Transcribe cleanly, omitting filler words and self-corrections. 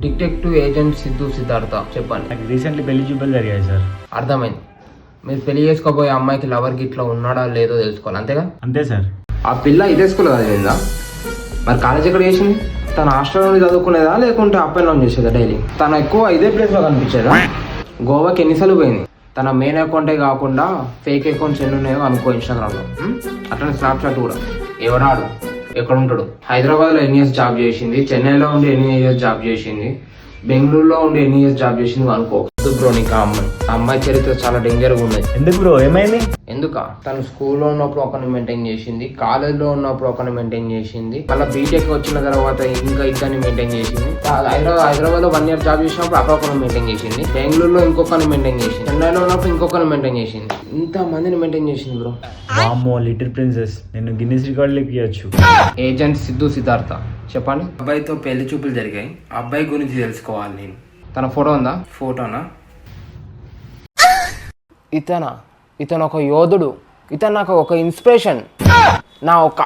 Detective agent Siddhu Siddhartha చెప్పండి. నాకు recently పెళ్లి చూపులు జరిగాయి సార్. అర్థమైంది. మీరు పెళ్లి చేసుకోబోయే అమ్మాయికి లవర్ గిట్లా ఉన్నాడా లేదో తెలుసుకోవాలి, అంతేగా? అంతే సార్. ఆ పిల్ల ఇదే స్కూల్ చదివిందా? మరి కాలేజ్ ఎక్కడ చేసింది? తన హాస్టల్ నుండి చదువుకునేదా లేకుంటే అప్ అండ్ డౌన్ చేసేదా డైలీ? తను ఎక్కువ ఇదే ప్లేస్లో కనిపించేదా? గోవాకి ఎన్నిసార్లు పోయింది? తన మెయిన్ అకౌంటే కాకుండా ఫేక్ అకౌంట్స్ ఎన్ని ఉన్నాయో అనుకో ఇన్స్టాగ్రామ్లో. అట్లనే స్నాప్చాట్ కూడా. ఎవడాడు ఎక్కడ ఉంటాడు? హైదరాబాద్లో ఎన్ని ఇయర్స్ జాబ్ చేసింది, చెన్నైలో ఉండి ఎన్ని ఇయర్స్ జాబ్ చేసింది, బెంగళూరులో ఉండి ఎన్ని ఇయర్స్ జాబ్ చేసింది అనుకో. బ్రో నీకు ఆ అమ్మాయి చరిత్ర చాలా డేంజర్గా ఉన్నది. ఎందుకు బ్రో, ఏమైంది? ఎందుక తను స్కూల్లో ఉన్నప్పుడు ఒకరిని మెయింటైన్ చేసింది, కాలేజ్లో ఉన్నప్పుడు ఒకరిని మెయింటైన్ చేసింది, మళ్ళీ బీటెక్ వచ్చిన తర్వాత ఇంకా ఇద్దరిని మెయింటైన్ చేసింది, హైదరాబాద్లో 1 year జాబ్ చేసినప్పుడు అక్కడ ఒకరిని మెయింటైన్ చేసింది, బెంగళూరులో ఇంకొకరిని మెయింటైన్ చేసింది, చెన్నైలో ఉన్నప్పుడు ఇంకొకరిని మెయింటైన్ చేసింది. ఇంత మందిని మెయింటైన్ చేసింది బ్రో. వామ్మో, లిటిల్ ప్రిన్సెస్, నేను గిన్నిస్ రికార్డులు ఎక్కియచ్చు. ఏజెంట్ సిద్ధు సిద్ధార్థ చెప్పండి. అబ్బాయితో పెళ్లి చూపులు జరిగాయి. అబ్బాయి గురించి తెలుసుకోవాలి నేను. తన ఫోటో ఉందా? ఫోటోనా? ఇతను ఒక యోధుడు. ఇతను నాకు ఒక ఇన్స్పిరేషన్. నా ఒక